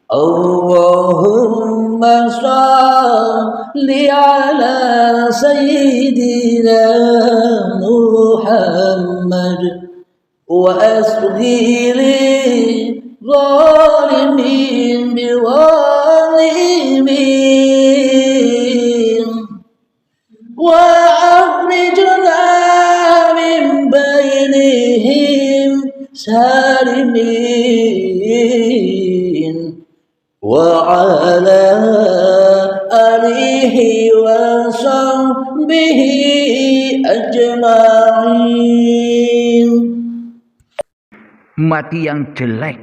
Allahumma shalli ala sayyidina Muhammad wa asghiri zalimin biwalimin wa akhrijna min bainihim salimin wa ala alihi wa sahbihi ajma'in. Mati yang jelek.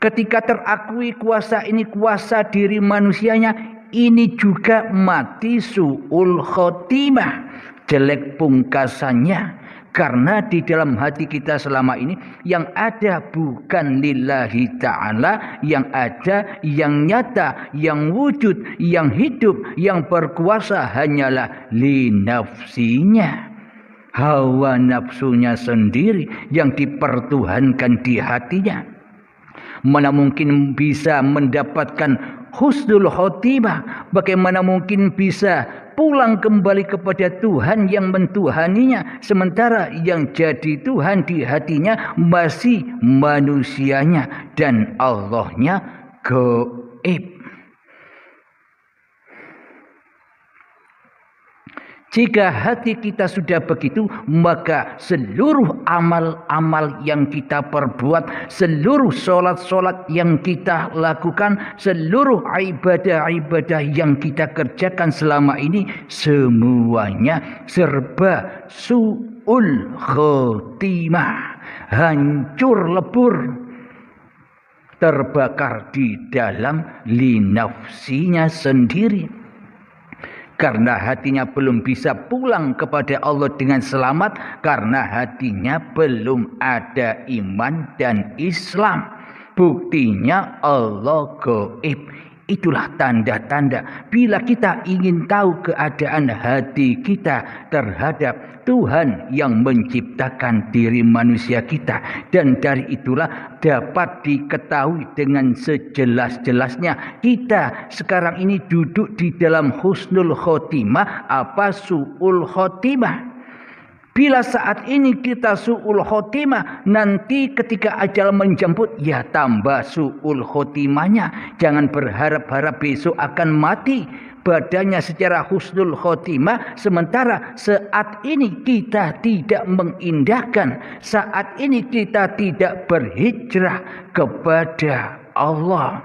Ketika terakui kuasa ini kuasa diri manusianya, ini juga mati su'ul khotimah, jelek pungkasannya. Karena di dalam hati kita selama ini yang ada bukan lillahi ta'ala, yang ada, yang nyata, yang wujud, yang hidup, yang berkuasa hanyalah li nafsinya. Hawa nafsunya sendiri yang dipertuhankan di hatinya. Mana mungkin bisa mendapatkan husnul khotimah? Bagaimana mungkin bisa pulang kembali kepada Tuhan yang mentuhaninya, sementara yang jadi Tuhan di hatinya masih manusianya dan Allahnya gaib. Jika hati kita sudah begitu, maka seluruh amal-amal yang kita perbuat, seluruh solat-solat yang kita lakukan, seluruh ibadah-ibadah yang kita kerjakan selama ini, semuanya serba su'ul khotimah, hancur lebur, terbakar di dalam linafsinya sendiri. Karena hatinya belum bisa pulang kepada Allah dengan selamat, karena hatinya belum ada iman dan Islam. Buktinya Allah gaib. Itulah tanda-tanda bila kita ingin tahu keadaan hati kita terhadap Tuhan yang menciptakan diri manusia kita. Dan dari itulah dapat diketahui dengan sejelas-jelasnya kita sekarang ini duduk di dalam husnul khotimah apa su'ul khotimah. Bila saat ini kita su'ul khotimah, nanti ketika ajal menjemput, ya tambah su'ul khotimahnya. Jangan berharap-harap besok akan mati badannya secara husnul khotimah, sementara saat ini kita tidak mengindahkan, saat ini kita tidak berhijrah kepada Allah.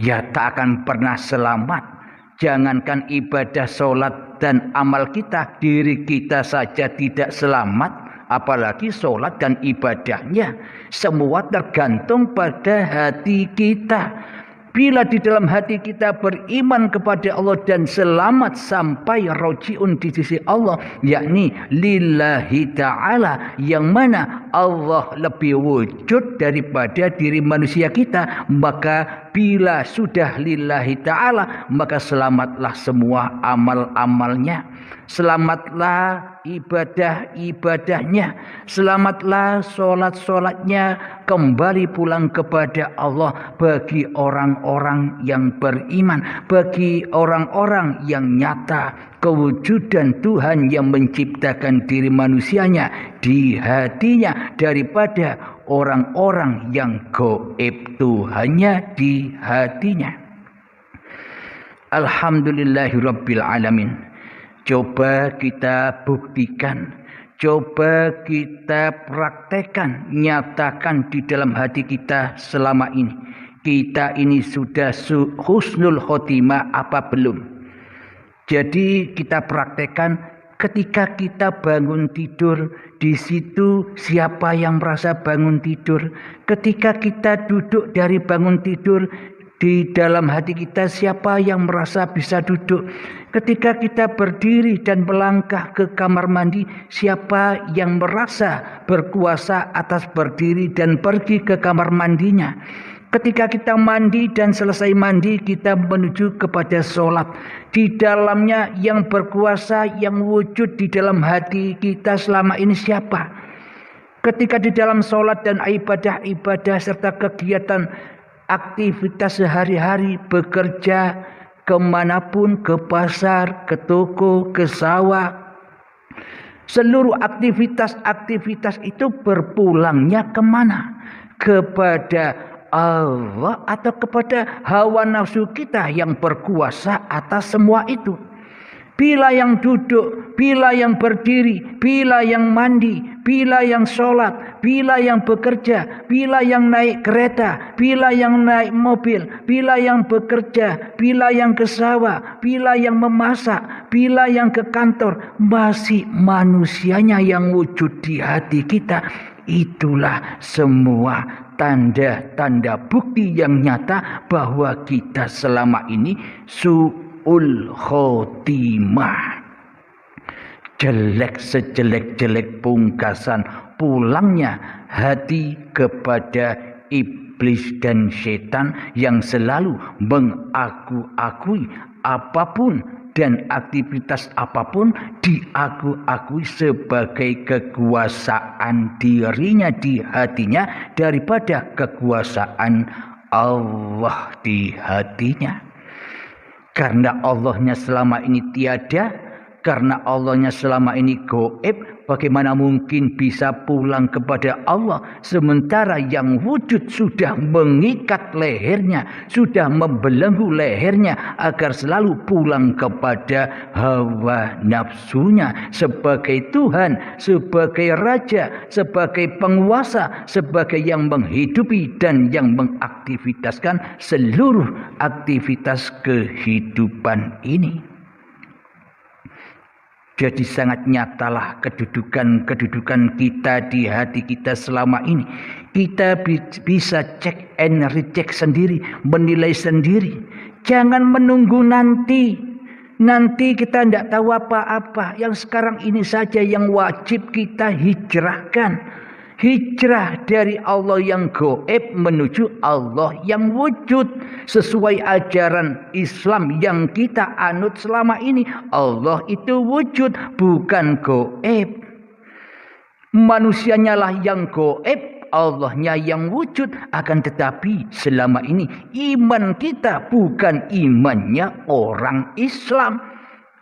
Ya tak akan pernah selamat. Jangankan ibadah, solat dan amal kita, diri kita saja tidak selamat, apalagi solat dan ibadahnya. Semua tergantung pada hati kita. Bila di dalam hati kita beriman kepada Allah dan selamat sampai rojiun di sisi Allah, yakni lillahi ta'ala, yang mana Allah lebih wujud daripada diri manusia kita, maka bila sudah lillahi ta'ala, maka selamatlah semua amal-amalnya, selamatlah ibadah-ibadahnya, selamatlah solat-solatnya, kembali pulang kepada Allah bagi orang-orang yang beriman, bagi orang-orang yang nyata kewujudan Tuhan yang menciptakan diri manusianya di hatinya, daripada orang-orang yang gaib Tuhannya di hatinya. Alhamdulillahirabbil alamin. Coba kita buktikan, coba kita praktekkan, nyatakan di dalam hati kita selama ini. Kita ini sudah husnul khotimah apa belum? Jadi kita praktekkan ketika kita bangun tidur, di situ siapa yang merasa bangun tidur? Ketika kita duduk dari bangun tidur, di dalam hati kita siapa yang merasa bisa duduk? Ketika kita berdiri dan melangkah ke kamar mandi, siapa yang merasa berkuasa atas berdiri dan pergi ke kamar mandinya? Ketika kita mandi dan selesai mandi, kita menuju kepada sholat. Di dalamnya yang berkuasa, yang wujud di dalam hati kita selama ini siapa? ketika di dalam sholat dan ibadah-ibadah serta kegiatan aktivitas sehari-hari, bekerja kemanapun, ke pasar, ke toko, ke sawah, seluruh aktivitas itu berpulangnya kemana? Kepada Allah atau kepada hawa nafsu kita yang berkuasa atas semua itu. Bila yang duduk, bila yang berdiri, bila yang mandi, bila yang sholat, bila yang bekerja, bila yang naik kereta, bila yang naik mobil, bila yang bekerja, bila yang ke sawah, bila yang memasak, bila yang ke kantor, masih manusianya yang wujud di hati kita. Itulah semua tanda-tanda bukti yang nyata bahwa kita selama ini su'ul khotimah, jelek sejelek-jelek pungkasan pulangnya hati kepada iblis dan setan yang selalu mengaku-akui apapun dan aktivitas apapun diaku-akui sebagai kekuasaan dirinya di hatinya daripada kekuasaan Allah di hatinya. Karena Allahnya selama ini tiada, karena Allahnya selama ini gaib, bagaimana mungkin bisa pulang kepada Allah sementara yang wujud sudah mengikat lehernya, sudah membelenggu lehernya agar selalu pulang kepada hawa nafsunya sebagai Tuhan, sebagai Raja, sebagai penguasa, sebagai yang menghidupi dan yang mengaktivitaskan seluruh aktivitas kehidupan ini. Jadi sangat nyatalah kedudukan kita di hati kita selama ini. Kita bisa cek and recheck sendiri, menilai sendiri. Jangan menunggu nanti. Nanti kita tidak tahu apa-apa. Yang sekarang ini saja yang wajib kita hijrahkan. Hijrah dari Allah yang gaib menuju Allah yang wujud sesuai ajaran Islam yang kita anut selama ini. Allah itu wujud, bukan gaib. Manusianya lah yang gaib, Allahnya yang wujud. Akan tetapi selama ini iman kita bukan imannya orang Islam.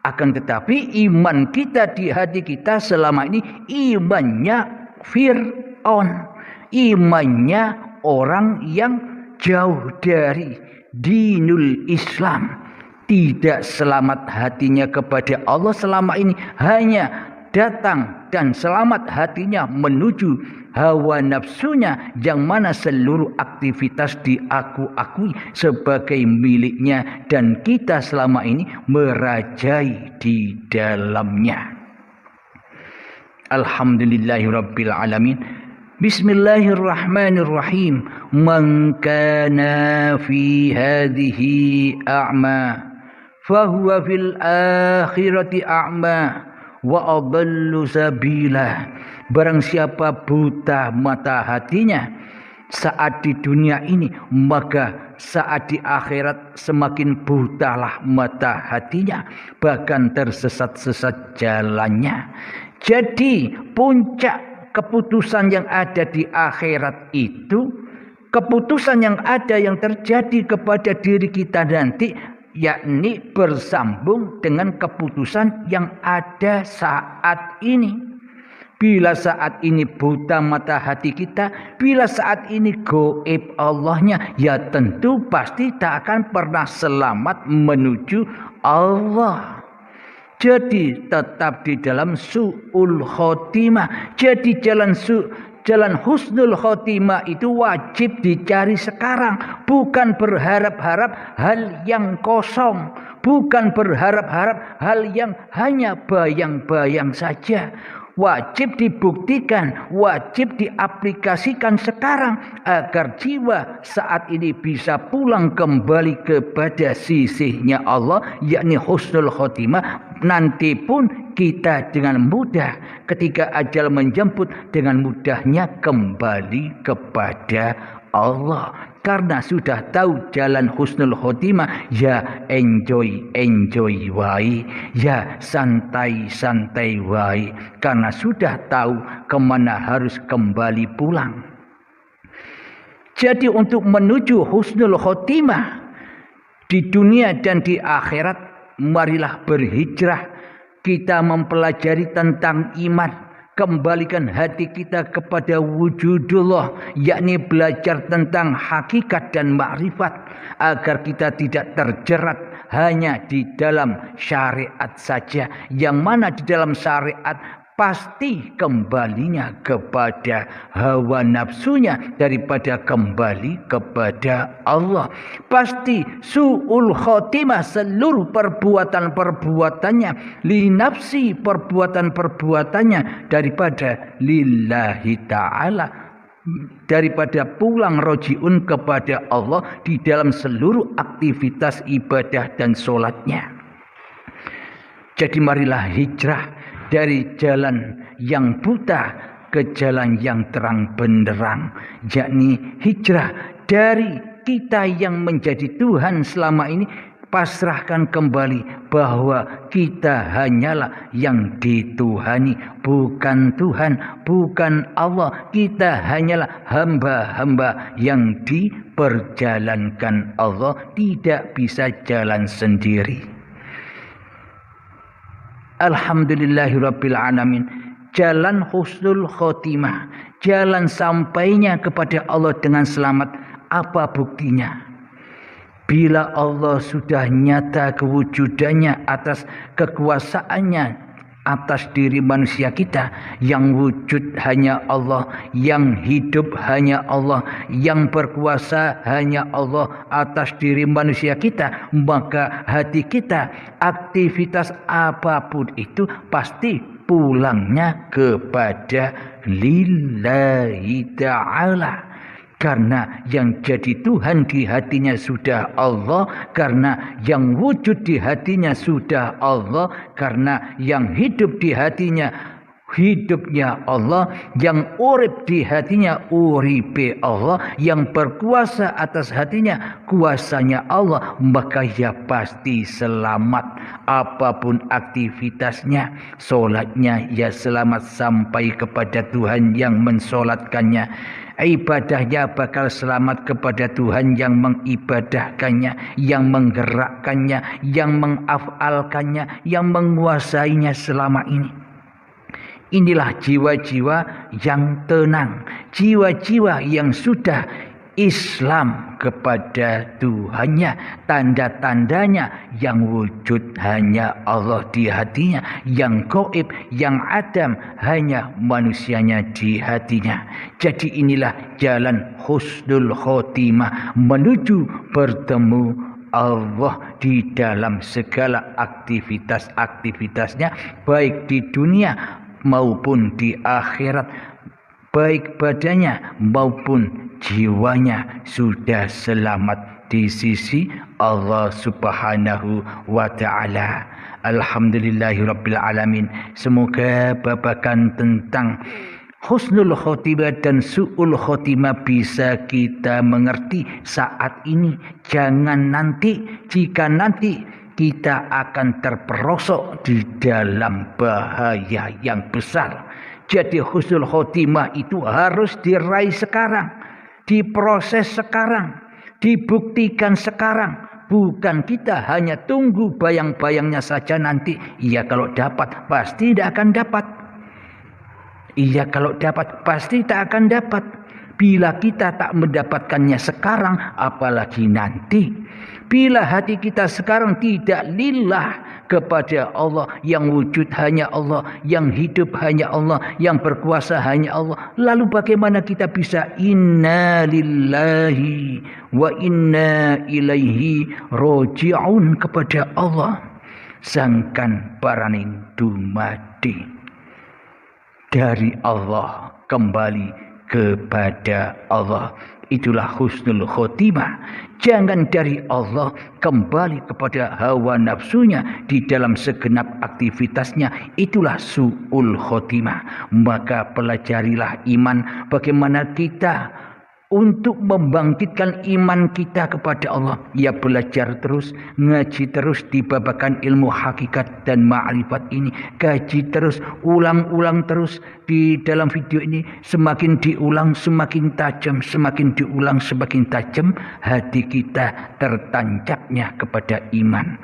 Akan tetapi iman kita di hati kita selama ini imannya Fir'aun, imannya orang yang jauh dari dinul Islam, tidak selamat hatinya kepada Allah selama ini, hanya datang dan selamat hatinya menuju hawa nafsunya yang mana seluruh aktivitas diaku-akui sebagai miliknya dan kita selama ini merajai di dalamnya. Alhamdulillahirabbil alamin. Bismillahirrahmanirrahim. Man kana fi hadhihi a'ma fahuwa fil akhirati a'ma wa adallu sabila. Barang siapa buta mata hatinya saat di dunia ini, maka saat di akhirat semakin butalah mata hatinya, bahkan tersesat-sesat jalannya. Jadi puncak keputusan yang ada di akhirat itu, keputusan yang ada yang terjadi kepada diri kita nanti, yakni bersambung dengan keputusan yang ada saat ini. Bila saat ini buta mata hati kita, bila saat ini gaib Allahnya, ya tentu pasti tak akan pernah selamat menuju Allah. Jadi tetap di dalam su'ul khotimah. Jadi jalan husnul khotimah itu wajib dicari sekarang. Bukan berharap-harap hal yang kosong. Bukan berharap-harap hal yang hanya bayang-bayang saja. Wajib dibuktikan, wajib diaplikasikan sekarang agar jiwa saat ini bisa pulang kembali kepada sisinya Allah, yakni husnul khotimah. Nanti pun kita dengan mudah ketika ajal menjemput, dengan mudahnya kembali kepada Allah. Karena sudah tahu jalan husnul khotimah, ya enjoy wae, ya santai wae. Karena sudah tahu kemana harus kembali pulang. Jadi untuk menuju husnul khotimah di dunia dan di akhirat, marilah berhijrah. Kita mempelajari tentang iman. Kembalikan hati kita kepada wujudullah, yakni belajar tentang hakikat dan makrifat, agar kita tidak terjerat hanya di dalam syariat saja, yang mana di dalam syariat pasti kembalinya kepada hawa nafsunya daripada kembali kepada Allah. Pasti su'ul khotimah, seluruh perbuatan-perbuatannya, li nafsi, perbuatan-perbuatannya daripada lillahi ta'ala, daripada pulang rojiun kepada Allah di dalam seluruh aktivitas ibadah dan sholatnya. Jadi marilah hijrah dari jalan yang buta ke jalan yang terang benderang, yakni hijrah dari kita yang menjadi Tuhan selama ini, pasrahkan kembali bahwa kita hanyalah yang dituhani, bukan Tuhan, bukan Allah. Kita hanyalah hamba-hamba yang diperjalankan Allah, tidak bisa jalan sendiri. Alhamdulillahirabbil alamin. Jalan husnul khotimah, jalan sampainya kepada Allah dengan selamat, apa buktinya? Bila Allah sudah nyata kewujudannya atas kekuasaannya atas diri manusia kita, yang wujud hanya Allah, yang hidup hanya Allah, yang berkuasa hanya Allah atas diri manusia kita, maka hati kita, aktivitas apapun itu pasti pulangnya kepada lillahi ta'ala. Karena yang jadi Tuhan di hatinya sudah Allah, karena yang wujud di hatinya sudah Allah, karena yang hidup di hatinya hidupnya Allah, yang urip di hatinya uripe Allah, yang berkuasa atas hatinya kuasanya Allah, maka ya pasti selamat apapun aktivitasnya. Solatnya ya selamat sampai kepada Tuhan yang mensolatkannya. Ibadahnya bakal selamat kepada Tuhan yang mengibadahkannya, yang menggerakkannya, yang mengafalkannya, yang menguasainya selama ini. Inilah jiwa-jiwa yang tenang, jiwa-jiwa yang sudah Islam kepada Tuhannya. Tanda-tandanya yang wujud hanya Allah di hatinya, yang gaib, yang adam hanya manusianya di hatinya. Jadi inilah jalan husnul khotimah, menuju bertemu Allah di dalam segala aktivitas-aktivitasnya, baik di dunia maupun di akhirat, baik badannya maupun jiwanya sudah selamat di sisi Allah Subhanahu wa ta'ala. Alhamdulillahirabbil alamin. Semoga babakan tentang husnul khotimah dan su'ul khotimah bisa kita mengerti saat ini. Jangan nanti, jika nanti kita akan terperosok di dalam bahaya yang besar. Jadi husnul khotimah itu harus diraih sekarang, diproses sekarang, dibuktikan sekarang. Bukan kita hanya tunggu bayang-bayangnya saja nanti. Iya kalau dapat, pasti tidak akan dapat. Iya kalau dapat, pasti tak akan dapat. Bila kita tak mendapatkannya sekarang, apalagi nanti. Bila hati kita sekarang tidak lillah kepada Allah, yang wujud hanya Allah, yang hidup hanya Allah, yang berkuasa hanya Allah, lalu bagaimana kita bisa inna lillahi wa inna ilaihi roji'un kepada Allah? Sangkan paraning dumadi dari Allah, kembali kepada Allah. Itulah husnul khotimah. Jangan dari Allah kembali kepada hawa nafsunya di dalam segenap aktivitasnya. Itulah su'ul khotimah. Maka pelajarilah iman, bagaimana kita untuk membangkitkan iman kita kepada Allah. Ya, belajar terus, ngaji terus di babakan ilmu hakikat dan ma'rifat ini. Kaji terus, ulang-ulang terus di dalam video ini. Semakin diulang semakin tajam, semakin diulang semakin tajam hati kita tertancapnya kepada iman.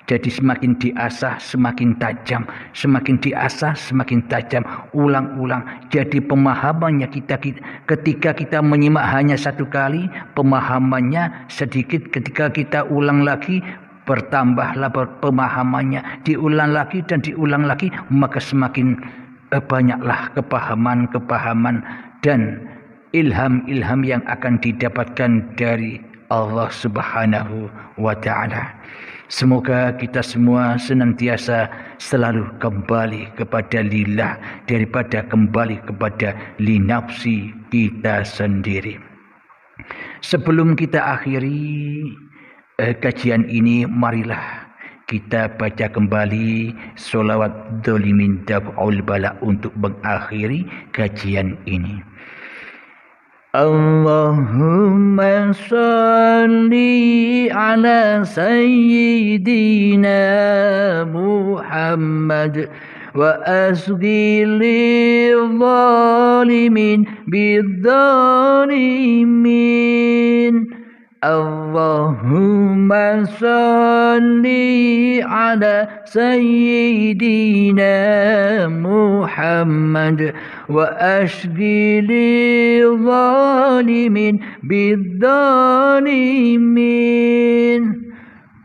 Jadi semakin diasah semakin tajam, semakin diasah semakin tajam, ulang-ulang. Jadi pemahamannya ketika kita menyimak hanya satu kali, pemahamannya sedikit. Ketika kita ulang lagi, bertambahlah pemahamannya, diulang lagi dan diulang lagi, maka semakin banyaklah kepahaman-kepahaman dan ilham-ilham yang akan didapatkan dari Allah Subhanahu wa ta'ala. Semoga kita semua senantiasa selalu kembali kepada lillah daripada kembali kepada linafsi kita sendiri. Sebelum kita akhiri kajian ini, marilah kita baca kembali sholawat dzalimin daf'ul bala untuk mengakhiri kajian ini. Allahumma salli ala sayyidina Muhammad wa asghil zalimin bidzalimin. Allahumma salli ala sayyidina Muhammad wa ashghil zalimin bidzalimin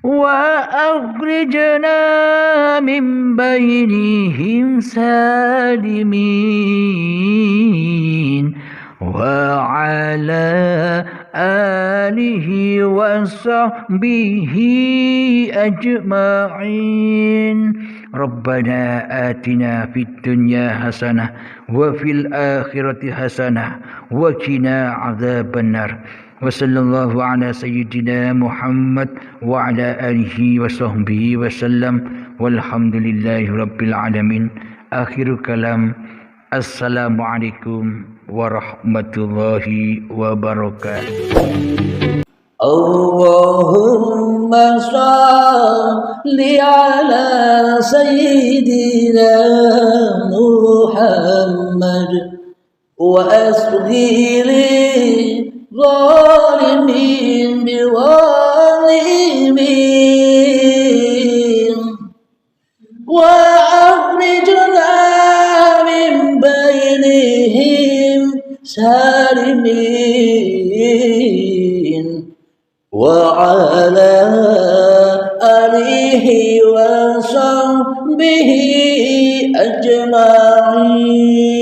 wa akhrijna min bainihim salimin wa ala alihi wa sahbihi ajma'in. Rabbana atina fid dunya hasanah wa fil akhirati hasanah wa qina adzabannar. Wa sallallahu ala sayyidina Muhammad wa ala alihi wa sahbihi wa sallam walhamdulillahi rabbil alamin. Akhirul kalam. Assalamualaikum warahmatullahi wabarakatuh. Allahumma salli ala sayyidina Muhammad wa asghil zalimin biwalimin wa akhrijna min bainihim salimin wa ala alihi wa sahbihi ajma'in.